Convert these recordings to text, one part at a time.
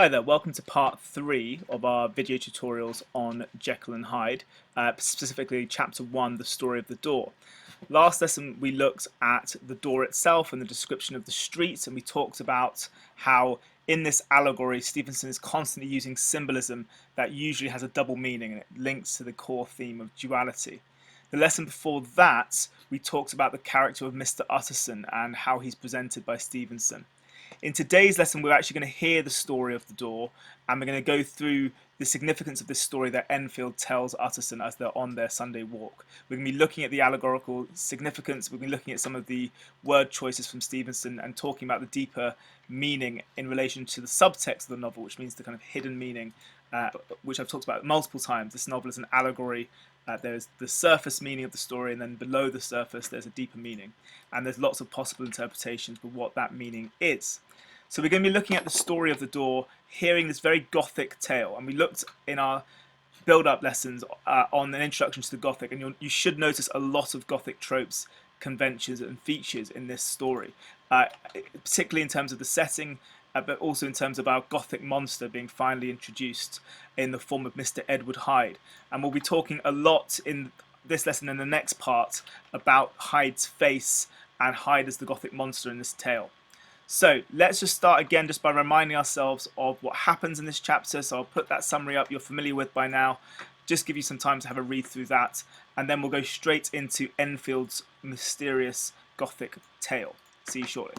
Hi there, welcome to part 3 of our video tutorials on Jekyll and Hyde, specifically chapter 1, the story of the door. Last lesson we looked at the door itself and the description of the streets, and we talked about how in this allegory Stevenson is constantly using symbolism that usually has a double meaning and it links to the core theme of duality. The lesson before that we talked about the character of Mr. Utterson and how he's presented by Stevenson. In today's lesson, we're actually going to hear the story of the door, and we're going to go through the significance of this story that Enfield tells Utterson as they're on their Sunday walk. We're going to be looking at the allegorical significance, we're going to be looking at some of the word choices from Stevenson and talking about the deeper meaning in relation to the subtext of the novel, which means the kind of hidden meaning, which I've talked about multiple times. This novel is an allegory. There's the surface meaning of the story, and then below the surface there's a deeper meaning. And there's lots of possible interpretations for what that meaning is. So we're going to be looking at the story of the door, hearing this very Gothic tale. And we looked in our build-up lessons on an introduction to the Gothic, and you should notice a lot of Gothic tropes, conventions, and features in this story, particularly in terms of the setting, but also in terms of our Gothic monster being finally introduced in the form of Mr. Edward Hyde. And we'll be talking a lot in this lesson and the next part about Hyde's face and Hyde as the Gothic monster in this tale. So let's just start again just by reminding ourselves of what happens in this chapter. So I'll put that summary up you're familiar with by now. Just give you some time to have a read through that, and then we'll go straight into Enfield's mysterious Gothic tale. See you shortly.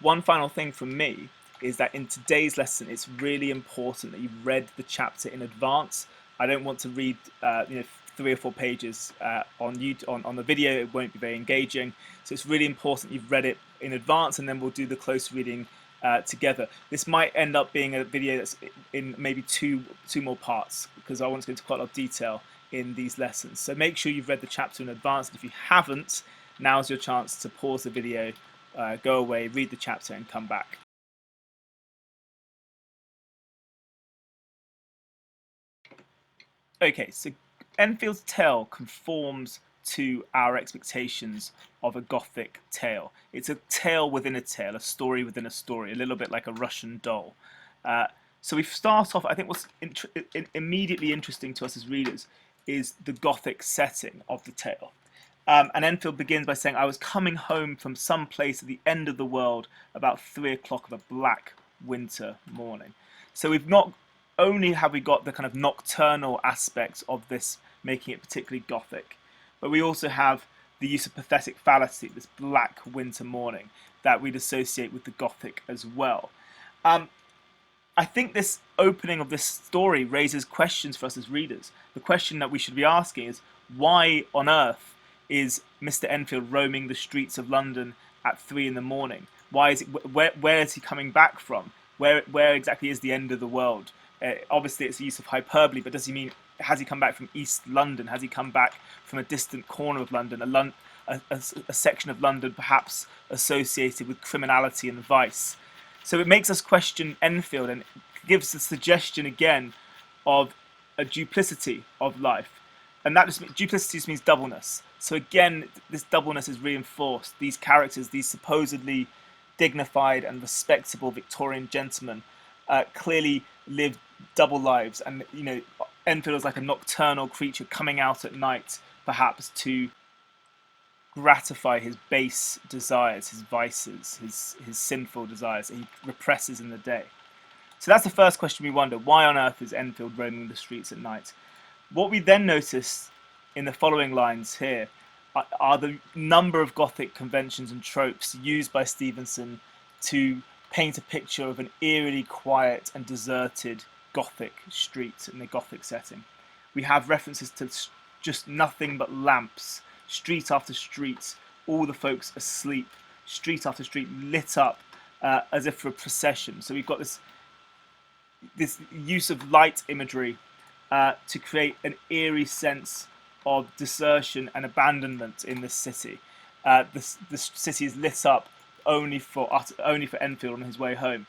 One final thing from me is that in today's lesson, it's really important that you've read the chapter in advance. I don't want to read 3 or 4 pages on the video. It won't be very engaging. So it's really important you've read it in advance, and then we'll do the close reading together. This might end up being a video that's in maybe two more parts, because I want to go into quite a lot of detail in these lessons. So make sure you've read the chapter in advance, and if you haven't, now's your chance to pause the video, go away, read the chapter, and come back. Okay, so Enfield's tale conforms to our expectations of a Gothic tale. It's a tale within a tale, a story within a story, a little bit like a Russian doll. So we start off, I think what's immediately interesting to us as readers is the Gothic setting of the tale. And Enfield begins by saying, I was coming home from some place at the end of the world about 3 o'clock of a black winter morning. So we've not only have we got the kind of nocturnal aspects of this making it particularly Gothic, but we also have the use of pathetic fallacy, this black winter morning, that we'd associate with the Gothic as well. I think this opening of this story raises questions for us as readers. The question that we should be asking is, why on earth is Mr. Enfield roaming the streets of London at 3 in the morning? Why is it? Where is he coming back from? Where exactly is the end of the world? Obviously, it's a use of hyperbole, but does he mean, has he come back from East London? Has he come back from a distant corner of London, a section of London perhaps associated with criminality and vice? So it makes us question Enfield, and gives the suggestion again of a duplicity of life. And that duplicity just means doubleness. So again, this doubleness is reinforced. These characters, these supposedly dignified and respectable Victorian gentlemen, clearly live double lives. And Enfield is like a nocturnal creature coming out at night, perhaps to gratify his base desires, his vices, his sinful desires that he represses in the day. So that's the first question we wonder. Why on earth is Enfield roaming the streets at night? What we then notice in the following lines here are the number of Gothic conventions and tropes used by Stevenson to paint a picture of an eerily quiet and deserted Gothic street in a Gothic setting. We have references to just nothing but lamps, street after street, all the folks asleep, street after street lit up as if for a procession. So we've got this use of light imagery to create an eerie sense of desertion and abandonment in this city. The city is lit up only for Enfield on his way home.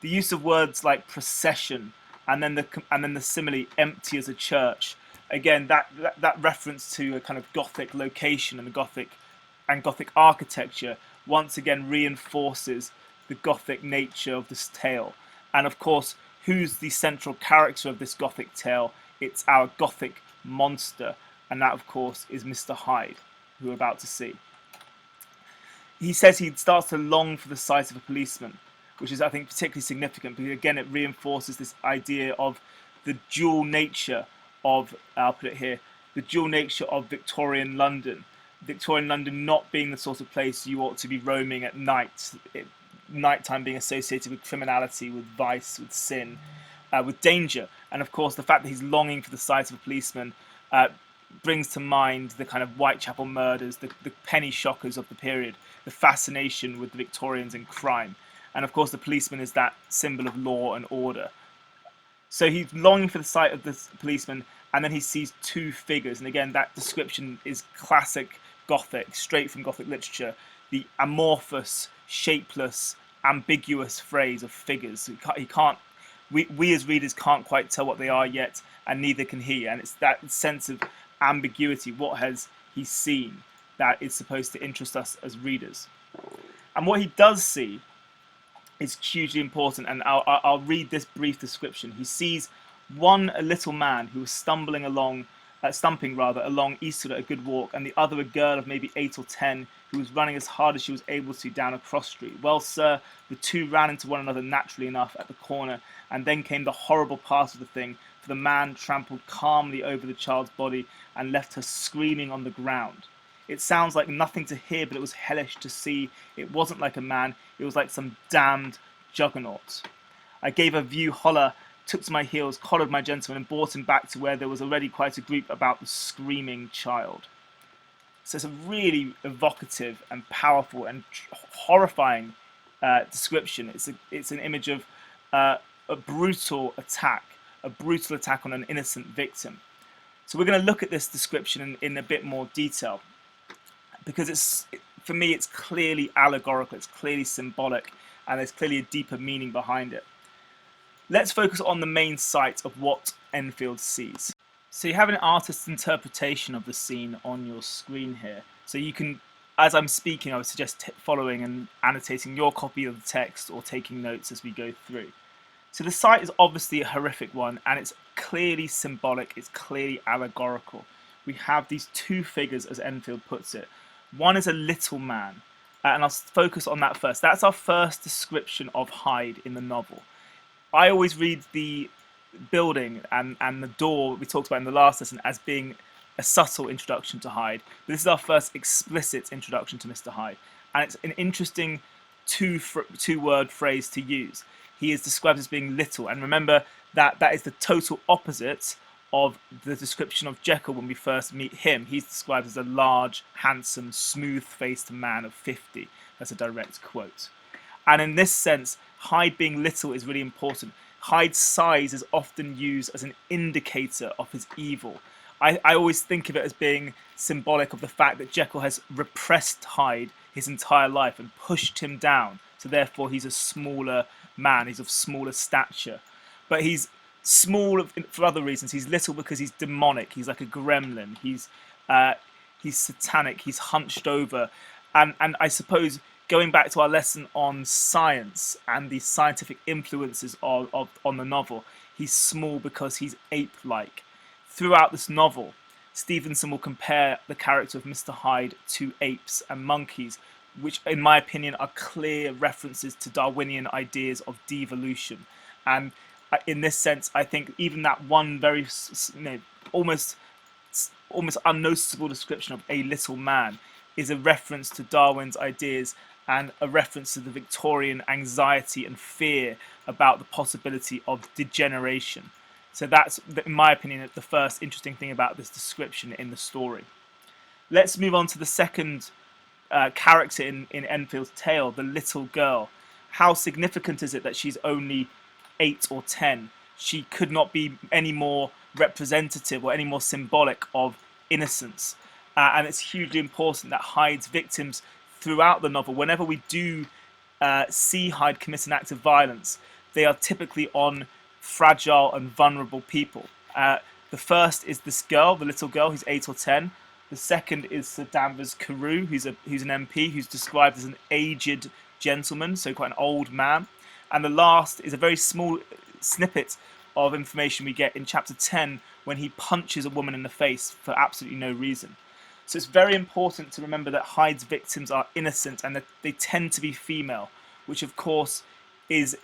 The use of words like procession and then the simile empty as a church. Again, that reference to a kind of Gothic location and Gothic architecture once again reinforces the Gothic nature of this tale. And of course, who's the central character of this Gothic tale? It's our Gothic monster, and that of course is Mr. Hyde, who we're about to see. He says he starts to long for the sight of a policeman, which is, I think, particularly significant because again it reinforces this idea of the dual nature of, I'll put it here, the dual nature of Victorian London. Victorian London not being the sort of place you ought to be roaming at night, nighttime being associated with criminality, with vice, with sin, with danger. And of course, the fact that he's longing for the sight of a policeman brings to mind the kind of Whitechapel murders, the penny shockers of the period, the fascination with the Victorians in crime. And of course, the policeman is that symbol of law and order. So he's longing for the sight of this policeman, and then he sees two figures. And again, that description is classic Gothic, straight from Gothic literature. The amorphous, shapeless, ambiguous phrase of figures. We as readers can't quite tell what they are yet, and neither can he. And it's that sense of ambiguity. What has he seen that is supposed to interest us as readers? And what he does see is hugely important, and I'll read this brief description. He sees a little man who was stumping along eastward at a good walk, and the other a girl of maybe 8 or 10 who was running as hard as she was able to down a cross street. Well, sir, the two ran into one another naturally enough at the corner, and then came the horrible part of the thing, for the man trampled calmly over the child's body and left her screaming on the ground. It sounds like nothing to hear, but it was hellish to see. It wasn't like a man, it was like some damned juggernaut. I gave a view holler, took to my heels, collared my gentleman, and brought him back to where there was already quite a group about the screaming child. So it's a really evocative and powerful and horrifying description. It's an image of a brutal attack on an innocent victim. So we're going to look at this description in a bit more detail, because for me it's clearly allegorical, it's clearly symbolic, and there's clearly a deeper meaning behind it. Let's focus on the main site of what Enfield sees. So you have an artist's interpretation of the scene on your screen here. So you can, as I'm speaking, I would suggest following and annotating your copy of the text or taking notes as we go through. So the site is obviously a horrific one, and it's clearly symbolic, it's clearly allegorical. We have these two figures, as Enfield puts it. One is a little man, and I'll focus on that first. That's our first description of Hyde in the novel. I always read the building and the door we talked about in the last lesson as being a subtle introduction to Hyde. But this is our first explicit introduction to Mr. Hyde, and it's an interesting two-word phrase to use. He is described as being little, and remember that is the total opposite of the description of Jekyll when we first meet him. He's described as a large, handsome, smooth-faced man of 50. That's a direct quote. And in this sense, Hyde being little is really important. Hyde's size is often used as an indicator of his evil. I always think of it as being symbolic of the fact that Jekyll has repressed Hyde his entire life and pushed him down. So therefore he's a smaller man, he's of smaller stature. But he's small for other reasons. He's little because he's demonic, he's like a gremlin, he's satanic, he's hunched over. And I suppose, going back to our lesson on science and the scientific influences on the novel, he's small because he's ape-like. Throughout this novel, Stevenson will compare the character of Mr. Hyde to apes and monkeys, which in my opinion are clear references to Darwinian ideas of devolution. And in this sense, I think even that one very, almost almost unnoticeable description of a little man is a reference to Darwin's ideas and a reference to the Victorian anxiety and fear about the possibility of degeneration. So that's, in my opinion, the first interesting thing about this description in the story. Let's move on to the second character in Enfield's tale, the little girl. How significant is it that she's only 8 or 10? She could not be any more representative or any more symbolic of innocence. And it's hugely important that Hyde's victims throughout the novel, whenever we do see Hyde commit an act of violence, they are typically on fragile and vulnerable people. The first is this girl, the little girl, who's 8 or 10. The second is Sir Danvers Carew, who's an MP, who's described as an aged gentleman, so quite an old man. And the last is a very small snippet of information we get in chapter 10 when he punches a woman in the face for absolutely no reason. So it's very important to remember that Hyde's victims are innocent and that they tend to be female, which of course is,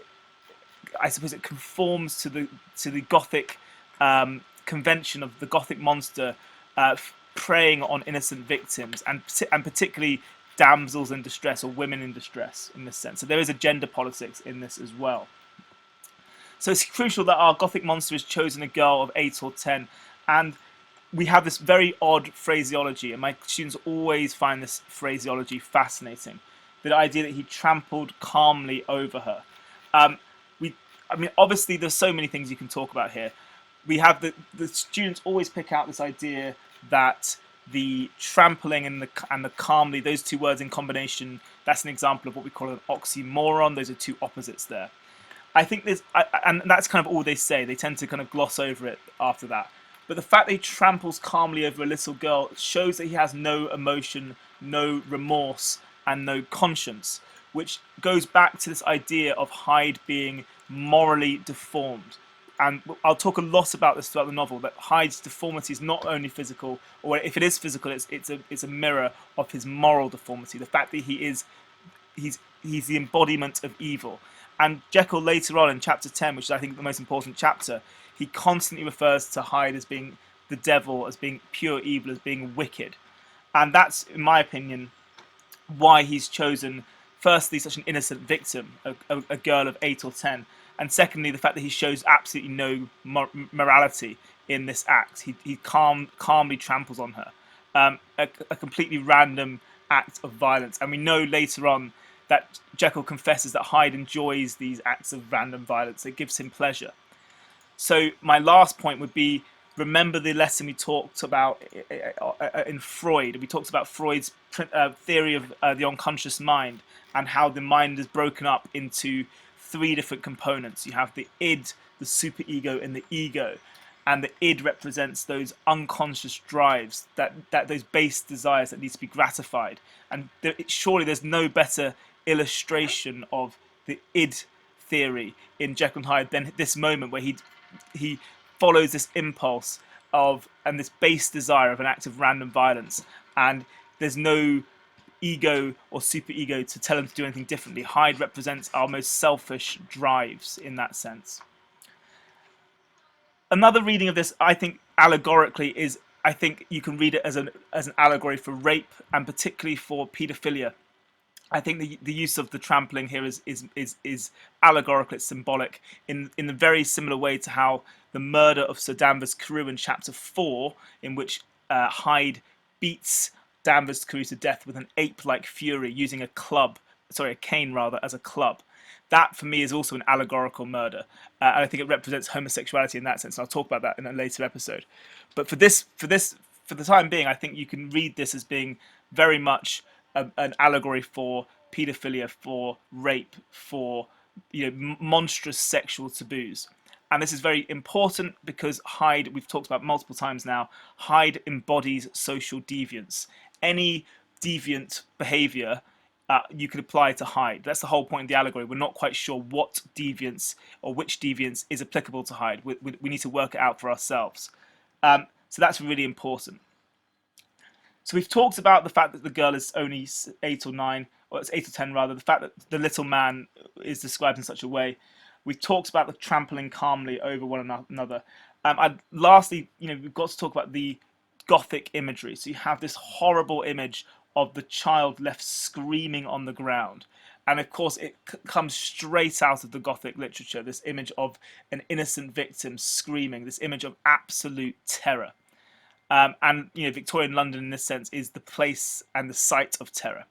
I suppose, it conforms to the Gothic convention of the Gothic monster preying on innocent victims, and particularly damsels in distress or women in distress in this sense. So there is a gender politics in this as well. So it's crucial that our Gothic monster has chosen a girl of 8 or 10, and we have this very odd phraseology, and my students always find this phraseology fascinating. The idea that he trampled calmly over her. I mean, obviously, there's so many things you can talk about here. We have the students always pick out this idea that the trampling and the calmly, those two words in combination, that's an example of what we call an oxymoron. Those are two opposites there. I think and that's kind of all they say. They tend to kind of gloss over it after that. But the fact that he tramples calmly over a little girl shows that he has no emotion, no remorse, and no conscience, which goes back to this idea of Hyde being morally deformed. And I'll talk a lot about this throughout the novel, that Hyde's deformity is not only physical, or if it is physical, it's a mirror of his moral deformity. The fact that he's the embodiment of evil. And Jekyll later on in chapter 10, which is I think the most important chapter, he constantly refers to Hyde as being the devil, as being pure evil, as being wicked. And that's, in my opinion, why he's chosen, firstly, such an innocent victim, a girl of 8 or 10. And secondly, the fact that he shows absolutely no morality in this act. He calmly tramples on her. A completely random act of violence. And we know later on that Jekyll confesses that Hyde enjoys these acts of random violence. It gives him pleasure. So my last point would be, remember the lesson we talked about in Freud. We talked about Freud's theory of the unconscious mind and how the mind is broken up into 3 different components. You have the id, the superego, and the ego. And the id represents those unconscious drives, that those base desires that need to be gratified. And surely there's no better illustration of the id theory in Jekyll and Hyde than this moment where he follows this impulse and this base desire of an act of random violence, and there's no ego or superego to tell him to do anything differently. Hyde represents our most selfish drives in that sense. Another reading of this, I think, allegorically is, I think you can read it as an allegory for rape, and particularly for paedophilia. I think the use of the trampling here is allegorical, it's symbolic, in a very similar way to how the murder of Sir Danvers Carew in chapter 4, in which Hyde beats Danvers Carew to death with an ape-like fury using a cane as a club. That, for me, is also an allegorical murder, and I think it represents homosexuality in that sense. And I'll talk about that in a later episode. But for the time being, I think you can read this as being very much an allegory for paedophilia, for rape, for monstrous sexual taboos. And this is very important because Hyde, we've talked about multiple times now, Hyde embodies social deviance. Any deviant behaviour you could apply to Hyde. That's the whole point of the allegory. We're not quite sure what deviance or which deviance is applicable to Hyde. We need to work it out for ourselves. So that's really important. So we've talked about the fact that the girl is only 8 or 9, or it's 8 or 10 rather, the fact that the little man is described in such a way. We talked about the trampling calmly over one another. Lastly, we've got to talk about the Gothic imagery. So you have this horrible image of the child left screaming on the ground. And of course, it comes straight out of the Gothic literature, this image of an innocent victim screaming, this image of absolute terror. And Victorian London, in this sense, is the place and the site of terror.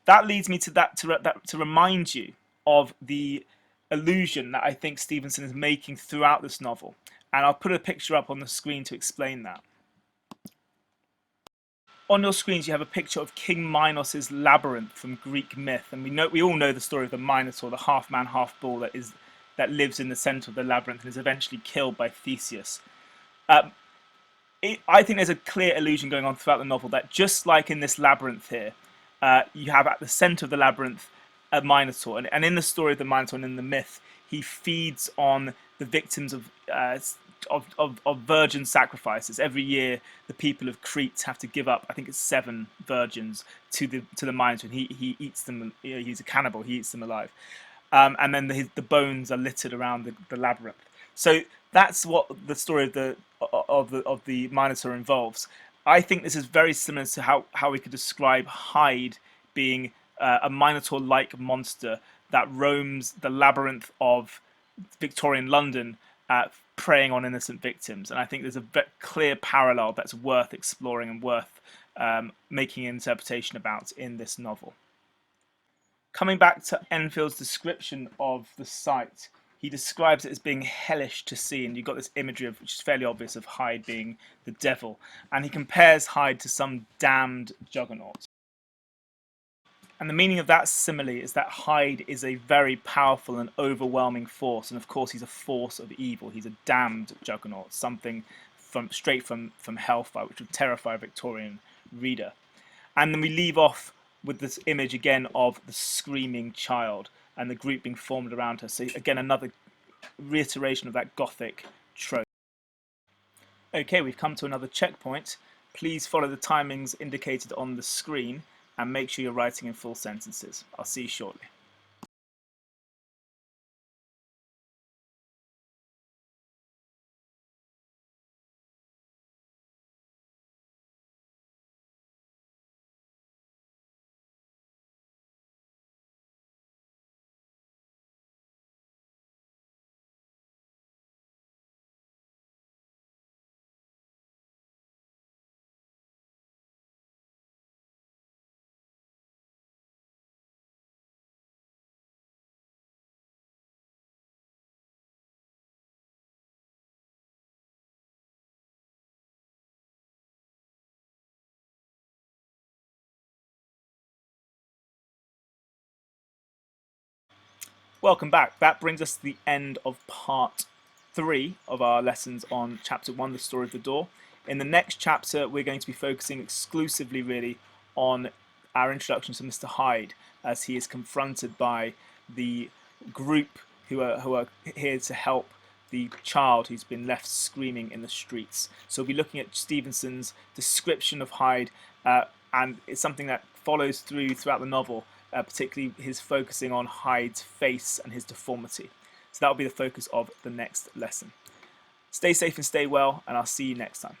That leads me to remind you of the illusion that I think Stevenson is making throughout this novel. And I'll put a picture up on the screen to explain that. On your screens, you have a picture of King Minos's Labyrinth from Greek myth, and we all know the story of the Minotaur, the half-man, half-bull that lives in the center of the labyrinth and is eventually killed by Theseus. I think there's a clear illusion going on throughout the novel that just like in this labyrinth here, you have at the center of the labyrinth a Minotaur, and in the story of the Minotaur and in the myth, he feeds on the victims of virgin sacrifices. Every year, the people of Crete have to give up, I think it's 7 virgins to the Minotaur, and he eats them. He's a cannibal. He eats them alive, and then the bones are littered around the labyrinth. So that's what the story of the Minotaur involves. I think this is very similar to how we could describe Hyde being a Minotaur-like monster that roams the labyrinth of Victorian London, preying on innocent victims. And I think there's a very clear parallel that's worth exploring and worth making an interpretation about in this novel. Coming back to Enfield's description of the site, he describes it as being hellish to see, and you've got this imagery of, which is fairly obvious, of Hyde being the devil, and he compares Hyde to some damned juggernaut. And the meaning of that simile is that Hyde is a very powerful and overwhelming force, and of course he's a force of evil. He's a damned juggernaut, something straight from hellfire, which would terrify a Victorian reader. And then we leave off with this image again of the screaming child and the group being formed around her. So again, another reiteration of that Gothic trope. Okay, we've come to another checkpoint. Please follow the timings indicated on the screen and make sure you're writing in full sentences. I'll see you shortly. Welcome back. That brings us to the end of part 3 of our lessons on chapter 1, the story of the door. In the next chapter, we're going to be focusing exclusively really on our introduction to Mr. Hyde as he is confronted by the group who are here to help the child who's been left screaming in the streets. So we'll be looking at Stevenson's description of Hyde, and it's something that follows throughout the novel. Particularly his focusing on Hyde's face and his deformity. So that will be the focus of the next lesson. Stay safe and stay well, and I'll see you next time.